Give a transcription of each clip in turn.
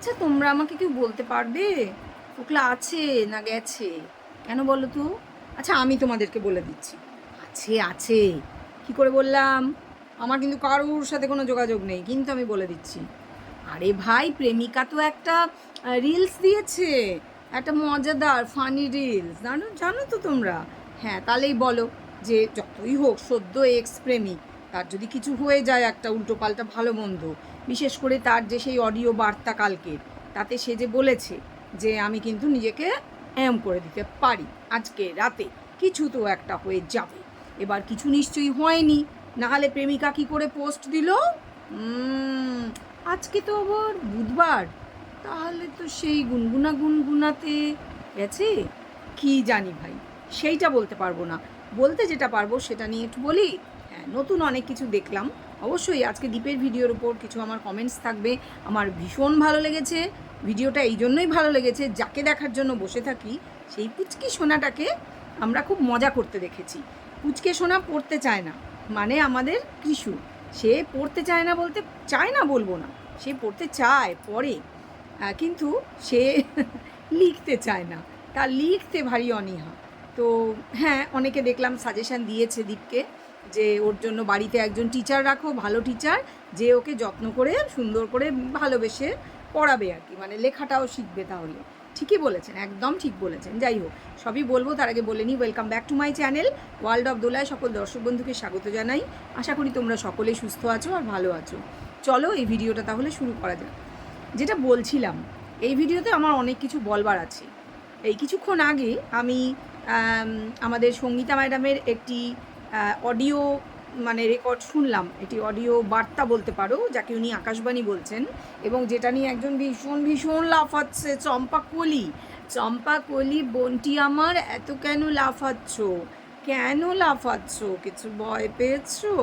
আচ্ছা, তোমরা আমাকে কেউ বলতে পারবে ফোকলা আছে না গেছে? কেন বলো তো? আচ্ছা, আমি তোমাদেরকে বলে দিচ্ছি। আছে আছে। কি করে বললাম? আমার কিন্তু কারোর সাথে কোনো যোগাযোগ নেই, কিন্তু আমি বলে দিচ্ছি। আরে ভাই, প্রেমিকা তো একটা রিলস দিয়েছে, একটা মজাদার ফানি রিলস, জানো জানো তো তোমরা? হ্যাঁ, তাহলেই বলো যে যতই হোক সদ্য এক্স প্রেমিক, তার যদি কিছু হয়ে যায় একটা উল্টোপাল্টা ভালো মন্দ, বিশেষ করে তার যে সেই অডিও বার্তা কালকে, তাতে সে যে বলেছে যে আমি কিন্তু নিজেকে করে দিতে পারি আজকে রাতে, কিছু তো একটা হয়ে যাবে। এবার কিছু নিশ্চয়ই হয়নি, নাহলে প্রেমিকা কি করে পোস্ট দিল? আজকে তো আবার বুধবার, তাহলে তো সেই গুনগুনা গুনগুনাতে গেছে। কি জানি ভাই, সেইটা বলতে পারবো না। বলতে যেটা পারবো সেটা নিয়ে একটু বলি। হ্যাঁ, নতুন অনেক কিছু দেখলাম। অবশ্যই আজকে দীপের ভিডিওর উপর কিছু আমার কমেন্টস থাকবে। আমার ভীষণ ভালো লেগেছে ভিডিওটা, এই জন্যই ভালো লেগেছে, যাকে দেখার জন্য বসে থাকি সেই পুচকি সোনাটাকে আমরা খুব মজা করতে দেখেছি। পুচকে সোনা পড়তে চায় না, মানে আমাদের কৃষু, সে পড়তে চায় না, বলতে চায় না বলবো না, সে পড়তে চায়, পড়ে, কিন্তু সে লিখতে চায় না, তার লিখতে ভারী অনীহা। তো হ্যাঁ, অনেকে দেখলাম সাজেশান দিয়েছে দীপকে যে ওর জন্য বাড়িতে একজন টিচার রাখো, ভালো টিচার, যে ওকে যত্ন করে সুন্দর করে ভালোবেসে পড়াবে আর কি, মানে লেখাটাও শিখবে। তাহলে ঠিকই বলেছেন, একদম ঠিক বলেছেন। যাই হোক, সবই বলবো, তার আগে বলে নিই, welcome back to my channel world of দোলায় সকল দর্শক বন্ধুকে স্বাগত জানাই। আশা করি তোমরা সকলে সুস্থ আছো আর ভালো আছো। চলো এই ভিডিওটা তাহলে শুরু করা যাক। যেটা বলছিলাম, এই ভিডিওতে আমার অনেক কিছু বলবার আছে। এই কিছুক্ষণ আগে আমি আমাদের সঙ্গীতা ম্যাডামের একটি অডিও মানে রেকর্ড শুনলাম, একটি অডিও বার্তা বলতে পারো, যাকে উনি আকাশবাণী বলছেন, এবং যেটা নিয়ে একজন ভীষণ ভীষণ লাফাচ্ছে, চম্পা কলি। চম্পা কলি বোনটি আমার, এত কেন লাফাচ্ছ? কেন লাফাচ্ছ? কিছু ভয় পেয়েছো?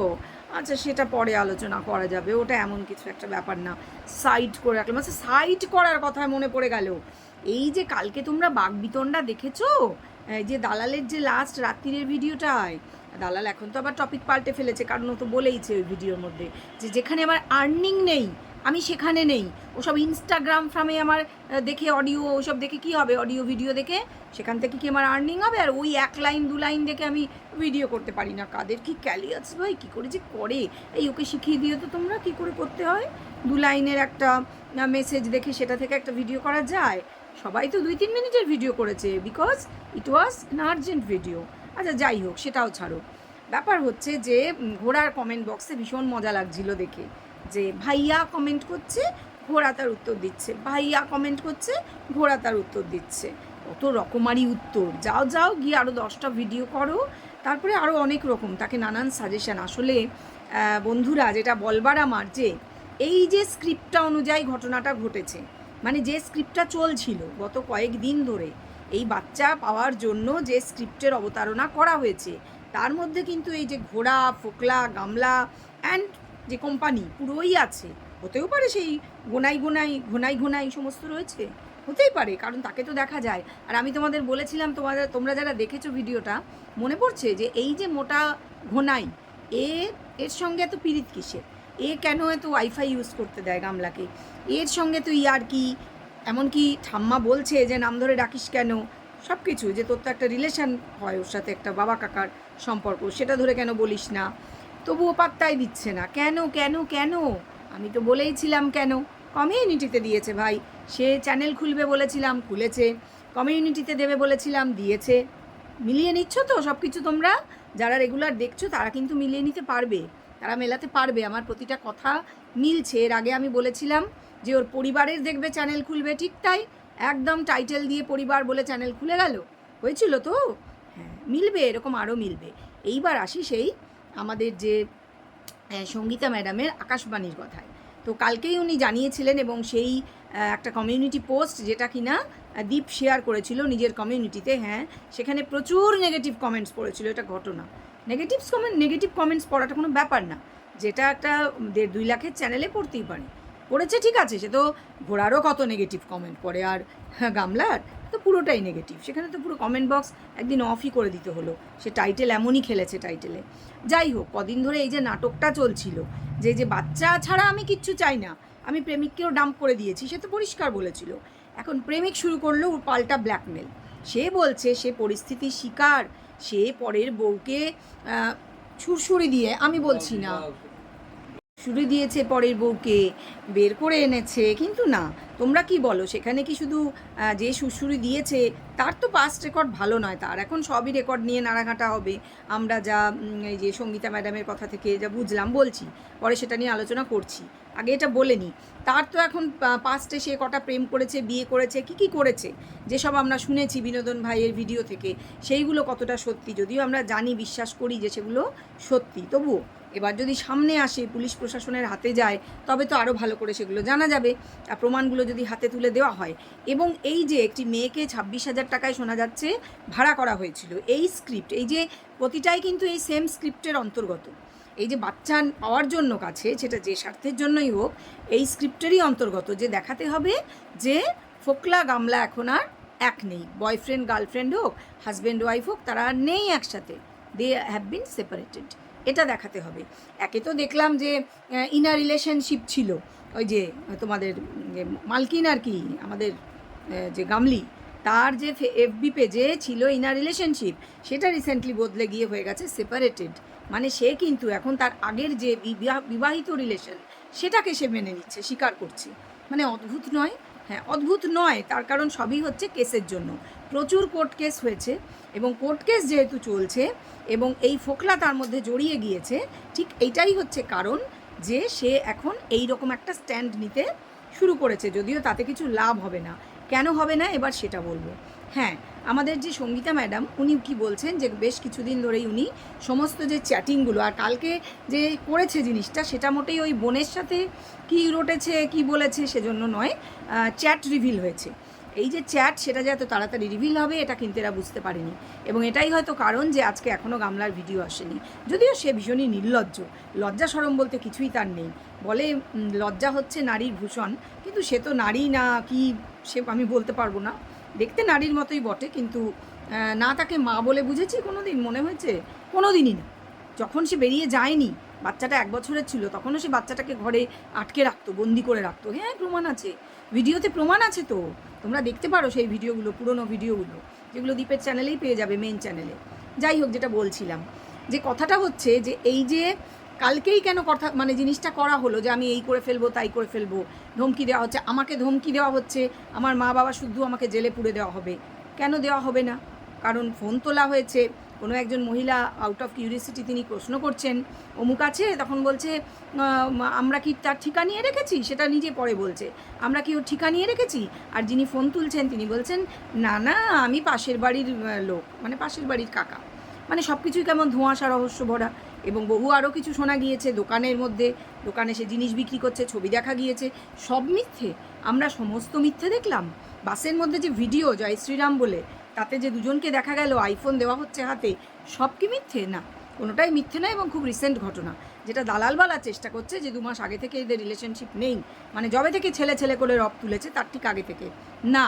আচ্ছা, সেটা পরে আলোচনা করা যাবে, ওটা এমন কিছু একটা ব্যাপার না। সাইড করে রাখলাম। আচ্ছা, সাইড করার কথায় মনে পড়ে গেল, এই যে কালকে তোমরা বাগবিতণ্ডা দেখেছো, এই যে দালালের যে লাস্ট রাত্রিরের ভিডিওটায়, দালাল এখন তো আবার টপিক পাল্টে ফেলেছে, কারণ ও তো বলেইছে ওই ভিডিওর মধ্যে যে যেখানে আমার আর্নিং নেই আমি সেখানে নেই। ওসব ইনস্টাগ্রাম ফ্রামে আমার দেখে, অডিও ওসব দেখে কি হবে? অডিও ভিডিও দেখে সেখান থেকে কি আমার আর্নিং হবে? আর ওই এক লাইন দু লাইন দেখে আমি ভিডিও করতে পারি না। কাদের কি ক্যালি আছে ভাই, কী করে যে করে! এই ওকে শিখিয়ে দিও তো তোমরা কী করে করতে হয়। দু লাইনের একটা মেসেজ দেখে সেটা থেকে একটা ভিডিও করা যায়? সবাই তো 2-3 মিনিটের ভিডিও করেছে, because it was an urgent video. আচ্ছা, যাই হোক, সেটাও ছাড়ো। ব্যাপার হচ্ছে যে ঘোড়ার কমেন্ট বক্সে ভীষণ মজা লাগছিল দেখে, যে ভাইয়া কমেন্ট করছে, ঘোড়া তার উত্তর দিচ্ছে, ভাইয়া কমেন্ট করছে, ঘোড়া তার উত্তর দিচ্ছে। কত রকমারি উত্তর! যাও যাও গিয়ে আরও 10টা ভিডিও করো, তারপরে আরও অনেক রকম, তাকে নানান সাজেশান। আসলে বন্ধুরা, যেটা বলবার আমার, যে এই যে স্ক্রিপ্টটা অনুযায়ী ঘটনাটা ঘটেছে, মানে যে স্ক্রিপ্টটা চলছিল গত কয়েকদিন ধরে, এই বাচ্চা পাওয়ার জন্য যে স্ক্রিপ্টের অবতারণা করা হয়েছে, তার মধ্যে কিন্তু এই যে ঘোড়া, ফোকলা, গামলা অ্যান্ড যে কোম্পানি পুরোই আছে। হতেও পারে সেই ঘোনাই সমস্ত রয়েছে, হতেই পারে, কারণ তাকে তো দেখা যায়। আর আমি তোমাদের বলেছিলাম, তোমরা যারা দেখেছো ভিডিওটা, মনে পড়ছে যে এই যে মোটা ঘোনাই, এর সঙ্গে এত পীড়িত কিসের? এ কেন এত ওয়াইফাই ইউজ করতে দেয় গামলাকে? এর সঙ্গে তো কি, এমনকি ঠাম্মা বলছে যে নাম ধরে ডাকিস কেন, সব কিছু, যে তোর তো একটা রিলেশন হয় ওর সাথে, একটা বাবা কাকার সম্পর্ক, সেটা ধরে কেন বলিস না? তবুও পাত্তাই দিচ্ছে না। কেন কেন কেন? আমি তো বলেইছিলাম কেন। কমিউনিটিতে দিয়েছে ভাই, সে চ্যানেল খুলবে বলেছিলাম, খুলেছে। কমিউনিটিতে দেবে বলেছিলাম, দিয়েছে। মিলিয়ে নিচ্ছ তো সব কিছু তোমরা? যারা রেগুলার দেখছো তারা কিন্তু মিলিয়ে নিতে পারবে, তারা মেলাতে পারবে, আমার প্রতিটা কথা মিলছে। এর আগে আমি বলেছিলাম যে ওর পরিবারের দেখবে চ্যানেল খুলবে, ঠিক তাই, একদম টাইটেল দিয়ে পরিবার বলে চ্যানেল খুলে গেল, হয়েছিল তো? হ্যাঁ, মিলবে, এরকম আরও মিলবে। এইবার আসি সেই আমাদের যে সঙ্গীতা ম্যাডামের আকাশবাণীর কথায়। তো কালকেই উনি জানিয়েছিলেন, এবং সেই একটা কমিউনিটি পোস্ট যেটা কিনা দীপ শেয়ার করেছিল নিজের কমিউনিটিতে, হ্যাঁ, সেখানে প্রচুর নেগেটিভ কমেন্টস পড়েছিল, এটা ঘটনা। নেগেটিভ কমেন্টস পড়াটা কোনো ব্যাপার না, যেটা একটা 1.5-2 লাখের চ্যানেলে পড়তেই পারে, পড়েছে, ঠিক আছে। সে তো ঘোড়ারও কত নেগেটিভ কমেন্ট পড়ে, আর গামলার তো পুরোটাই নেগেটিভ, সেখানে তো পুরো কমেন্ট বক্স একদিন অফই করে দিতে হলো। সে টাইটেল এমনই খেলেছে টাইটেলে। যাই হোক, কদিন ধরে এই যে নাটকটা চলছিল, যে বাচ্চা ছাড়া আমি কিচ্ছু চাই না, আমি প্রেমিককেও ডাম্প করে দিয়েছি, সে তো পরিষ্কার বলেছিল। এখন প্রেমিক শুরু করলো ওর পাল্টা ব্ল্যাকমেল। সে বলছে সে পরিস্থিতির শিকার, সে পরের বউকে সুরসুরি দিয়ে, আমি বলছি না ছুরি দিয়েছে পরের বউকে, বের করে এনেছে, কিন্তু না, তোমরা কি বলো সেখানে কি শুধু যে সুরসুরি দিয়েছে তার তো পাস্ট রেকর্ড ভালো নয়, তার এখন সবই রেকর্ড নিয়ে নাড়াঘাটা হবে। আমরা যা এই যে সঙ্গীতা ম্যাডামের কথা থেকে যা বুঝলাম, বলছি পরে সেটা নিয়ে আলোচনা করছি, আগে এটা বলে নিই। তার তো এখন পাস্টে সে কটা প্রেম করেছে, বিয়ে করেছে, কি করেছে, যেসব আমরা শুনেছি বিনোদন ভাইয়ের ভিডিও থেকে, সেইগুলো কতটা সত্যি, যদিও আমরা জানি, বিশ্বাস করি যে সেগুলো সত্যি, তবুও এবার যদি সামনে আসে, পুলিশ প্রশাসনের হাতে যায়, তবে তো আরও ভালো করে সেগুলো জানা যাবে, আর প্রমাণগুলো যদি হাতে তুলে দেওয়া হয়। এবং এই যে একটি মেয়েকে 26,000 টাকায় শোনা যাচ্ছে ভাড়া করা হয়েছিল, এই স্ক্রিপ্ট, এই যে প্রতিটাই কিন্তু এই সেম স্ক্রিপ্টের অন্তর্গত। এই যে বাচ্চা পাওয়ার জন্য কাছে, সেটা যে স্বার্থের জন্যই হোক, এই স্ক্রিপ্টেরই অন্তর্গত, যে দেখাতে হবে যে ফোকলা গামলা এখন আর এক নেই, বয়ফ্রেন্ড গার্লফ্রেন্ড হোক, হাজব্যান্ড ওয়াইফ হোক, তারা আর নেই একসাথে, দে হ্যাভ বিন সেপারেটেড, এটা দেখাতে হবে। একে তো দেখলাম যে ইনার রিলেশনশিপ ছিল, ওই যে তোমাদের মালকিন আর কি, আমাদের যে গামলি, তার যে এফবি পেজে ছিল ইনার রিলেশনশিপ, সেটা রিসেন্টলি বদলে গিয়ে হয়ে গেছে সেপারেটেড। মানে সে কিন্তু এখন তার আগের যে বিবাহিত রিলেশন, সেটাকে সে মেনে নিচ্ছে, স্বীকার করছে। মানে অদ্ভুত নয়? হ্যাঁ, অদ্ভুত নয়, তার কারণ সবই হচ্ছে কেসের জন্য। প্রচুর কোর্ট কেস হয়েছে, এবং কোর্ট কেস যেহেতু চলছে এবং এই ফোকলা তার মধ্যে জড়িয়ে গিয়েছে, ঠিক এইটাই হচ্ছে কারণ যে সে এখন এই রকম একটা স্ট্যান্ড নিতে শুরু করেছে, যদিও তাতে কিছু লাভ হবে না। কেন হবে না এবার সেটা বলবো। হ্যাঁ, আমাদের যে সঙ্গীতা ম্যাডাম, উনি কি বলছেন যে বেশ কিছুদিন ধরেই উনি সমস্ত যে চ্যাটিংগুলো, আর কালকে যে করেছে জিনিসটা, সেটা মোটেই ওই বোনের সাথে কি রটেছে কি বলেছে সেজন্য নয়, চ্যাট রিভিল হয়েছে। এই যে চ্যাট, সেটা যে এত তাড়াতাড়ি রিভিল হবে এটা কিন্তু এরা বুঝতে পারেনি, এবং এটাই হয়তো কারণ যে আজকে এখনও গামলার ভিডিও আসেনি। যদিও সে ভীষণই নির্লজ্জ, লজ্জা সরম বলতে কিছুই তার নেই। বলে লজ্জা হচ্ছে নারীর ভূষণ, কিন্তু সে তো নারী না কি, সে আমি বলতে পারবো না, দেখতে নারীর মতোই বটে, কিন্তু না তাকে মা বলে বুঝেছি কোনো দিন, মনে হয়েছে? কোনো দিনই না। যখন সে বেরিয়ে যায়নি, বাচ্চাটা 1 বছরের ছিল, তখনও সে বাচ্চাটাকে ঘরে আটকে রাখতো, বন্দি করে রাখতো। হ্যাঁ, প্রমাণ আছে, ভিডিওতে প্রমাণ আছে, তো তোমরা দেখতে পারো সেই ভিডিওগুলো, পুরনো ভিডিওগুলো, যেগুলো দীপের চ্যানেলেই পেয়ে যাবে, মেন চ্যানেলে। যাই হোক, যেটা বলছিলাম, যে কথাটা হচ্ছে যে এই যে কালকেই কেন কথা, মানে জিনিসটা করা হলো যে আমি এই করে ফেলবো, তাই করে ফেলবো, ধমকি দেওয়া হচ্ছে, আমাকে ধমকি দেওয়া হচ্ছে, আমার মা বাবা শুদ্ধ আমাকে জেলে পুরে দেওয়া হবে। কেন দেওয়া হবে না? কারণ ফোন তোলা হয়েছে, কোনো একজন মহিলা আউট অফ কিউরিয়াসিটি তিনি প্রশ্ন করছেন অমুক আছে, তখন বলছে আমরা কি তার ঠিকা নিয়ে রেখেছি, সেটা নিজে পরে বলছে আমরা কি ওর ঠিকা নিয়ে রেখেছি, আর যিনি ফোন তুলছেন তিনি বলছেন না না আমি পাশের বাড়ির লোক, মানে পাশের বাড়ির কাকা। মানে সব কিছুই কেমন ধোঁয়াশা রহস্য ভরা। এবং বহু আরও কিছু শোনা গিয়েছে, দোকানের মধ্যে, দোকানে সে জিনিস বিক্রি করছে, ছবি দেখা গিয়েছে, সব মিথ্যে। আমরা সমস্ত মিথ্যে দেখলাম। বাসের মধ্যে যে ভিডিও জয় শ্রীরাম বলে, তাতে যে দুজনকে দেখা গেল আইফোন দেওয়া হচ্ছে হাতে, সব কি মিথ্যে? না, কোনোটাই মিথ্যে নয়, এবং খুব রিসেন্ট ঘটনা, যেটা দালাল বলার চেষ্টা করছে যে 2 মাস আগে থেকে এদের রিলেশনশিপ নেই, মানে যবে থেকে ছেলে ছেলে করে রব তুলেছে তার ঠিক আগে থেকে না।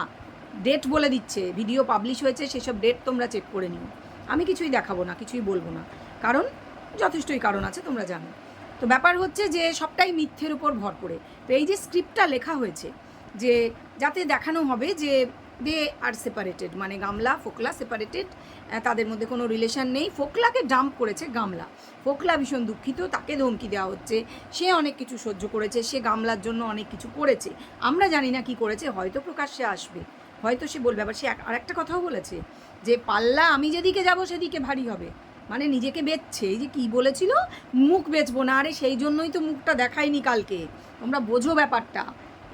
ডেট বলে দিচ্ছে, ভিডিও পাবলিশ হয়েছে, সেসব ডেট তোমরা চেক করে নিও। আমি কিছুই দেখাবো না, কিছুই বলবো না, কারণ যথেষ্টই কারণ আছে, তোমরা জানো। তো ব্যাপার হচ্ছে যে সবটাই মিথ্যের উপর ভর করে। তো এই যে স্ক্রিপ্টটা লেখা হয়েছে, যে যাতে দেখানো হবে যে দে আর সেপারেটেড, মানে গামলা ফোকলা সেপারেটেড, তাদের মধ্যে কোনো রিলেশন নেই। ফোকলাকে ডাম্প করেছে গামলা, ফোকলা ভীষণ দুঃখিত, তাকে ধমকি দেওয়া হচ্ছে, সে অনেক কিছু সহ্য করেছে, সে গামলার জন্য অনেক কিছু করেছে, আমরা জানি না কি করেছে, হয়তো প্রকাশ্যে আসবে, হয়তো সে বলবে। আবার সে আরেকটা কথাও বলেছে যে পাল্লা আমি যেদিকে যাব সেদিকে ভারী হবে, মানে নিজেকে বেচছে। এই যে কী বলেছিল, মুখ বেচবো না, আরে সেই জন্যই তো মুখটা দেখায়নি কালকে, তোমরা বোঝো ব্যাপারটা।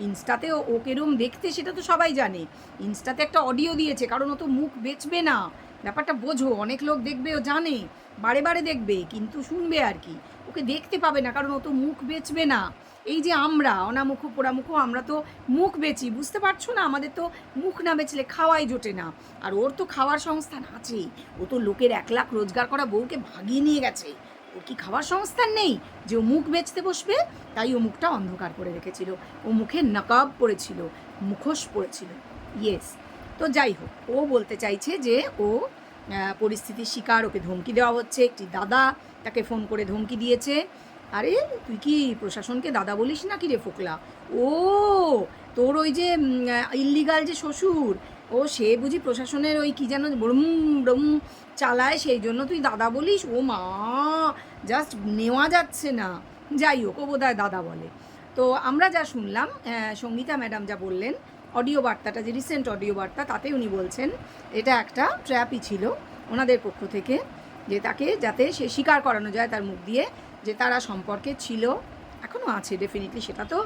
ইনস্টাতে ও কেরম দেখতে সেটা তো সবাই জানে, ইনস্টাতে একটা অডিও দিয়েছে, কারণ ও তো মুখ বেচবে না, ব্যাপারটা বোঝো। অনেক লোক দেখবে, ও জানে, বারে বারে দেখবে, কিন্তু শুনবে আর কি, ওকে দেখতে পাবে না, কারণ ও তো মুখ বেচবে না। এই যে আমরা অনামুখ পোড়ামুখ, আমরা তো মুখ বেচি, বুঝতে পারছো না? আমাদের তো মুখ না বেচলে খাওয়াই জোটে না। আর ওর তো খাওয়ার সংস্থান আছেই, ও তো লোকের 1 লাখ রোজগার করা বউকে ভাগিয়ে নিয়ে গেছে, ওর কি খাওয়ার সংস্থান নেই যে ও মুখ বেচতে বসবে? তাই ও মুখটা অন্ধকার করে রেখেছিল, ও মুখে নকাব পরেছিল, মুখোশ পরেছিল। ইয়েস। তো যাই হোক, ও বলতে চাইছে যে ও পরিস্থিতির শিকার, ওকে ধমকি দেওয়া হচ্ছে, একটি দাদা তাকে ফোন করে ধমকি দিয়েছে, আরে তুই কি প্রশাসনকে দাদা বলিস না কি রে ফোকলা? ও তোর ওই যে ইল্লিগাল যে শ্বশুর, ও সে বুঝি প্রশাসনের ওই কি যেন ব্রুম ব্রুম চালায়, সেই জন্য তুই দাদা বলিস? ও মা, জাস্ট নেওয়া যাচ্ছে না। যাই হোক, ও বোধহয় দাদা বলে। তো আমরা যা শুনলাম, সঙ্গীতা ম্যাডাম যা বললেন, অডিও বার্তাটা যে রিসেন্ট অডিও বার্তা, তাতে উনি বলছেন এটা একটা ট্র্যাপই ছিল ওনাদের পক্ষ থেকে, যে তাকে যাতে সে স্বীকার করানো যায় তার মুখ দিয়ে যে তারা সম্পর্কে ছিল, এখনও আছে ডেফিনেটলি, সেটা তো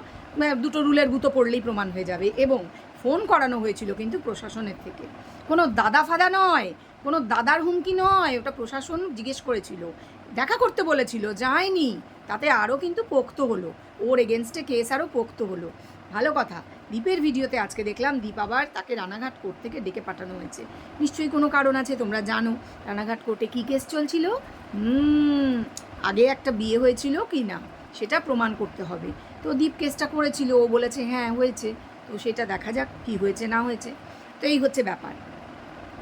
দুটো রুলের গুঁতো পড়লেই প্রমাণ হয়ে যাবে। এবং ফোন করানো হয়েছিল কিন্তু প্রশাসনের থেকে, কোনো দাদা ফাদা নয়, কোনো দাদার হুমকি নয়, ওটা প্রশাসন জিজ্ঞেস করেছিল, দেখা করতে বলেছিল, যায়নি, তাতে আরও কিন্তু পোক্ত হলো, ওর এগেনস্টে কেস আরও পোক্ত হলো। ভালো কথা। দীপের ভিডিওতে আজকে দেখলাম দীপ আবার তাকে রানাঘাট কোর্ট থেকে ডেকে পাঠানো হয়েছে, নিশ্চয়ই কোনো কারণ আছে। তোমরা জানো রানাঘাট কোর্টে কী কেস চলছিল? আগে একটা বিয়ে হয়েছিল কি না সেটা প্রমাণ করতে হবে। তো দীপ কেসটা করেছিল, ও বলেছে হ্যাঁ হয়েছে, তো সেটা দেখা যাক কী হয়েছে না হয়েছে। তো এই হচ্ছে ব্যাপার।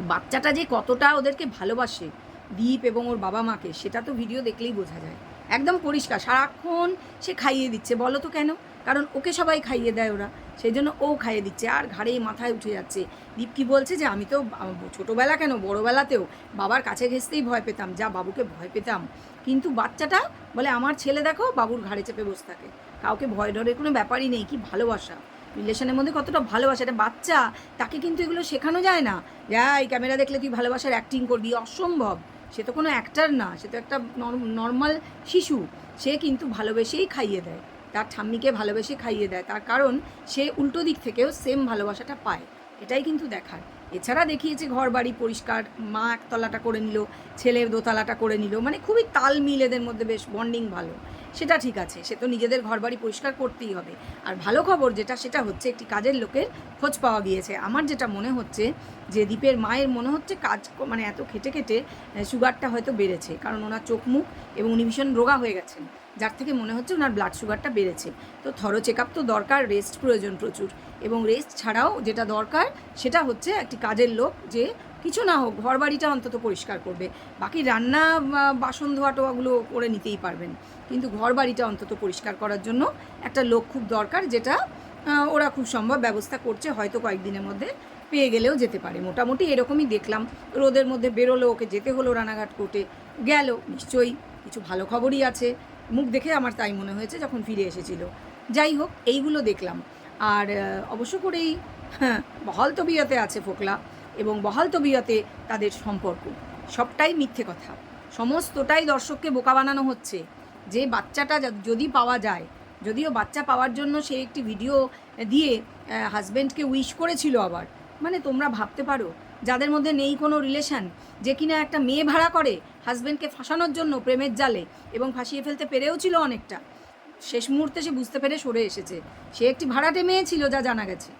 বাচ্চাটা যে কতটা ওদেরকে ভালোবাসে দীপ এবং ওর বাবা মাকে, সেটা তো ভিডিও দেখলেই বোঝা যায়, একদম পরিষ্কার। সারাক্ষণ সে খাইয়ে দিচ্ছে, বলো তো কেন? কারণ ওকে সবাই খাইয়ে দেয় ওরা, সেই জন্য ও খাইয়ে দিচ্ছে, আর ঘাড়ে মাথায় উঠে যাচ্ছে। দীপ কি বলছে যে আমি তো ছোটোবেলা কেন বড়োবেলাতেও বাবার কাছে ঘেঁচতেই ভয় পেতাম, যা বাবুকে ভয় পেতাম। কিন্তু বাচ্চাটা বলে আমার ছেলে দেখো বাবুর ঘাড়ে চেপে বসে থাকে, কাউকে ভয় ডরের কোনো ব্যাপারই নেই। কি ভালোবাসা, রিলেশনের মধ্যে কতটা ভালোবাসা, এটা বাচ্চা, তাকে কিন্তু এগুলো শেখানো যায় না। এই ক্যামেরা দেখলে তুই ভালোবাসার অ্যাক্টিং করবি, অসম্ভব। সে তো কোনো অ্যাক্টার না, সে তো একটা নর্মাল শিশু। সে কিন্তু ভালোবেসেই খাইয়ে দেয়, তার ঠাম্মিকে ভালোবেসে খাইয়ে দেয়, তার কারণ সে উল্টো দিক থেকেও সেম ভালোবাসাটা পায়, এটাই কিন্তু দেখার। এছাড়া দেখিয়েছে ঘর বাড়ি পরিষ্কার, মা একতলাটা করে নিল, ছেলে দোতলাটা করে নিল, মানে খুবই তাল মিল এদের মধ্যে, বেশ বন্ডিং ভালো, সেটা ঠিক আছে। সে তো নিজেদের ঘর বাড়ি পরিষ্কার করতেই হবে। আর ভালো খবর যেটা, সেটা হচ্ছে একটি কাজের লোকের খোঁজ পাওয়া গিয়েছে। আমার যেটা মনে হচ্ছে যে দীপের মায়ের মনে হচ্ছে কাজ মানে এত খেটে খেটে সুগারটা হয়তো বেড়েছে, কারণ ওনার চোখ মুখ এবং উনি ভীষণ রোগা হয়ে গেছেন, যার থেকে মনে হচ্ছে ওনার ব্লাড সুগারটা বেড়েছে। তো থরো চেক আপ তো দরকার, রেস্ট প্রয়োজন প্রচুর, এবং রেস্ট ছাড়াও যেটা দরকার সেটা হচ্ছে একটি কাজের লোক, যে কিছু না হোক ঘর বাড়িটা অন্তত পরিষ্কার করবে, বাকি রান্না বাসন ধোয়া টোয়াগুলো করে নিতেই পারবেন, কিন্তু ঘর বাড়িটা অন্তত পরিষ্কার করার জন্য একটা লোক খুব দরকার, যেটা ওরা খুব সম্ভব ব্যবস্থা করছে, হয়তো কয়েকদিনের মধ্যে পেয়ে গেলেও যেতে পারে। মোটামুটি এরকমই দেখলাম, রোদের মধ্যে বেরোলো, ওকে যেতে হলো রানাঘাট কোর্টে, গেল, নিশ্চয়ই কিছু ভালো খবরই আছে, মুখ দেখে আমার তাই মনে হয়েছে যখন ফিরে এসেছিল। যাই হোক, এইগুলো দেখলাম। আর অবশ্য করেই বহাল তবিয়তে আছে ফোকলা, এবং বহাল তবিয়তে তাদের সম্পর্ক, সবটাই মিথ্যে কথা, সমস্তটাই দর্শককে বোকা বানানো হচ্ছে। যে বাচ্চাটা যদি পাওয়া যায়, যদিও বাচ্চা পাওয়ার জন্য সে একটি ভিডিও দিয়ে হাজব্যান্ডকে উইশ করেছিল আবার, মানে তোমরা ভাবতে পারো যাদের মধ্যে নেই কোনো রিলেশান, যে কিনা একটা মেয়ে ভাড়া করে হাজব্যান্ডকে ফাঁসানোর জন্য প্রেমের জালে, এবং ফাঁসিয়ে ফেলতে পেরেও ছিল অনেকটা, শেষ মুহূর্তে সে বুঝতে পেরে সরে এসেছে। সে একটি ভাড়াটে মেয়ে ছিল যা জানা গেছে।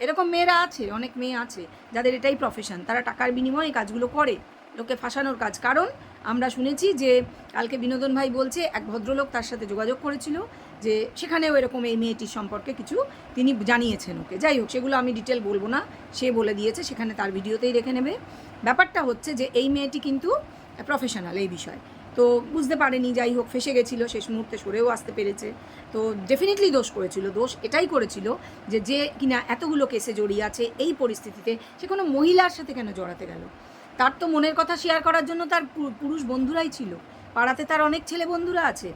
এরকম মেয়েরা আছে, অনেক মেয়ে আছে যাদের এটাই প্রফেশন, তারা টাকার বিনিময়ে কাজগুলো করে, লোকে ফাঁসানোর কাজ। কারণ আমরা শুনেছি যে কালকে বিনোদন ভাই বলছে এক ভদ্রলোক তার সাথে যোগাযোগ করেছিল, যে সেখানেও এরকম এই মেয়েটির সম্পর্কে কিছু তিনি জানিয়েছেন ওকে। যাই হোক, সেগুলো আমি ডিটেল বলবো না, সে বলে দিয়েছে, সেখানে তার ভিডিওতেই দেখে নেবে। ব্যাপারটা হচ্ছে যে এই মেয়েটি কিন্তু প্রফেশনাল এই বিষয়, তো বুঝতে পারেনি, যাই হোক ফেসে গেছিলো, শেষ মুহূর্তে সরেও আসতে পেরেছে। তো ডেফিনেটলি দোষ করেছিল, দোষ এটাই করেছিল যে যে কিনা এতগুলো কেসে জড়িয়ে আছে, এই পরিস্থিতিতে সে কোনো মহিলার সাথে কেন জড়াতে গেল? তার তো মনের কথা শেয়ার করার জন্য তার পুরুষ বন্ধুরাই ছিল, পাড়াতে তার অনেক ছেলে বন্ধুরা আছে,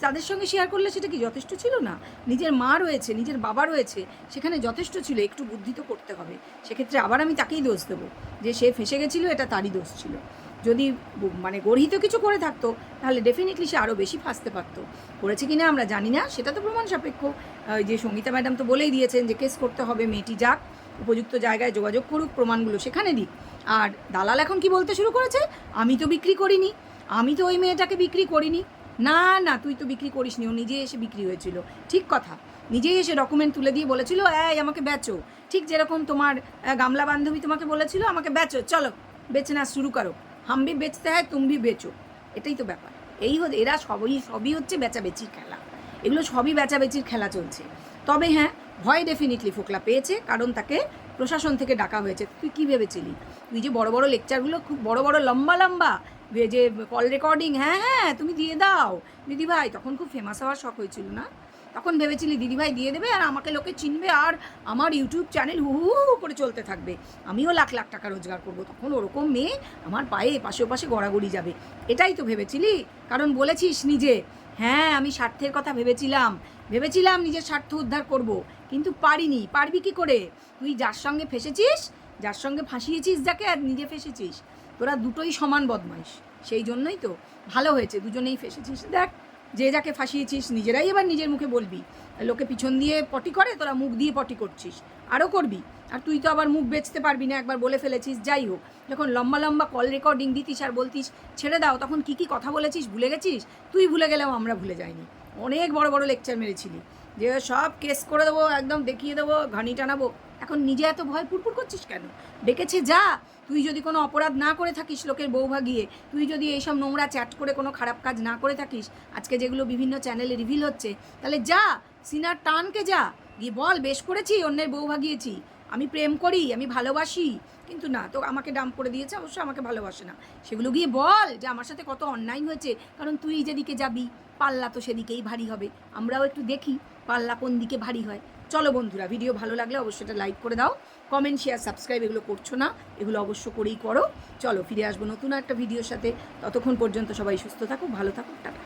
তাদের সঙ্গে শেয়ার করলে সেটা কি যথেষ্ট ছিল না? নিজের মা রয়েছে, নিজের বাবা রয়েছে, সেখানে যথেষ্ট ছিল, একটু বুদ্ধি তো করতে হবে। সেক্ষেত্রে আবার আমি তাকেই দোষ দেবো যে সে ফেসে গেছিলো, এটা তারই দোষ ছিল। যদি মানে গর্হিত কিছু করে থাকতো তাহলে ডেফিনেটলি সে আরও বেশি ফাঁসতে পারতো। করেছে কি না আমরা জানি না, সেটা তো প্রমাণ সাপেক্ষ। যে সঙ্গীতা ম্যাডাম তো বলেই দিয়েছেন যে কেস করতে হবে, মেয়েটি যাক, উপযুক্ত জায়গায় যোগাযোগ করুক, প্রমাণগুলো সেখানে দিক। আর দালাল এখন কি বলতে শুরু করেছে, আমি তো বিক্রি করিনি, আমি তো ওই মেয়েটাকে বিক্রি করিনি। না না, তুই তো বিক্রি করিসনি, ও নিজেই এসে বিক্রি হয়েছিল। ঠিক কথা, নিজেই এসে ডকুমেন্ট তুলে দিয়ে বলেছিল এই আমাকে বেচো, ঠিক যেরকম তোমার গামলা বান্ধবী তোমাকে বলেছিল আমাকে বেচো, চলো বেচে না শুরু করো, হাম ভি বেচতে হয় তুম ভি বেচো, এটাই তো ব্যাপার। এরা সবই হচ্ছে বেচাবেচির খেলা, এগুলো সবই বেচাবেচির খেলা চলছে। তবে হ্যাঁ, ভয় ডেফিনেটলি ফোকলা পেয়েছে, কারণ তাকে প্রশাসন থেকে ডাকা হয়েছে। তুই কী ভেবেছিলি? তুই যে বড় বড় লেকচারগুলো খুব বড় বড় লম্বা লম্বা যে কল রেকর্ডিং, হ্যাঁ হ্যাঁ তুমি দিয়ে দাও দিদিভাই, তখন খুব ফেমাস হওয়ার শখ হয়েছিল না? তখন ভেবেছিলি দিদিভাই দিয়ে দেবে আর আমাকে লোকে চিনবে আর আমার ইউটিউব চ্যানেল হু হু হু করে চলতে থাকবে, আমিও লাখ লাখ টাকা রোজগার করবো। তখন ওরকম মেয়ে আমার পায়ে পাশে ওপাশে গড়াগড়ি যাবে, এটাই তো ভেবেছিলি? কারণ বলেছিস নিজে, হ্যাঁ আমি স্বার্থের কথা ভেবেছিলাম নিজের স্বার্থ উদ্ধার করব, কিন্তু পারিনি। পারবি কি করে? তুই যার সঙ্গে ফেসেছিস, যার সঙ্গে ফাঁসিয়েছিস যাকে, আর নিজে ফেসেছিস, তোরা দুটোই সমান বদমাইশ। সেই জন্যই তো ভালো হয়েছে দুজনেই ফেসেছিস। দেখ, যে যাকে ফাঁসিয়েছিস নিজেরাই এবার নিজের মুখে বলবি। লোকে পিছন দিয়ে পটি করে, তোরা মুখ দিয়ে পটি করছিস, আরও করবি। আর তুই তো আবার মুখ বেচতে পারবি না, একবার বলে ফেলেছিস। যাই হোক, যখন লম্বা লম্বা কল রেকর্ডিং দিতিস আর বলতিস ছেড়ে দাও, তখন কী কী কথা বলেছিস ভুলে গেছিস? তুই ভুলে গেলেও আমরা ভুলে যাইনি। অনেক বড় বড় লেকচার মেরেছিলি যে সব কেস করে দেবো, একদম দেখিয়ে দেবো, ঘানি টানাবো। এখন নিজে এত ভয় পুরপুর করছিস কেন? ডেকেছে যা। তুই যদি কোনো অপরাধ না করে থাকিস লোকের বউ ভাগিয়ে, তুই যদি এইসব নোংরা চ্যাট করে কোনো খারাপ কাজ না করে থাকিস, আজকে যেগুলো বিভিন্ন চ্যানেলে রিভিল হচ্ছে, তাহলে যা সিনার টানকে যা, গিয়ে বল বেশ করেছি, অন্যের বউ ভাগিয়েছি, আমি প্রেম করি, আমি ভালোবাসি। কিন্তু না, তো আমাকে ডাম্প করে দিয়েছে, অবশ্য আমাকে ভালোবাসে না। সেগুলো গিয়ে বল যে আমার সাথে কত অন্যায় হয়েছে, কারণ তুই যেদিকে যাবি পাল্লা তো সেদিকেই ভারী হবে। আমরাও একটু দেখি পাল্লা কোন দিকে ভারী হয়। চলো বন্ধুরা, ভিডিও ভালো লাগলে অবশ্যই এটা লাইক করে দাও, কমেন্ট শেয়ার সাবস্ক্রাইব এগুলো করছো না, এগুলো অবশ্য করেই করো। চলো ফিরে আসবো নতুন একটা ভিডিওর সাথে, ততক্ষণ পর্যন্ত সবাই সুস্থ থাকো, ভালো থাকো, টাটা।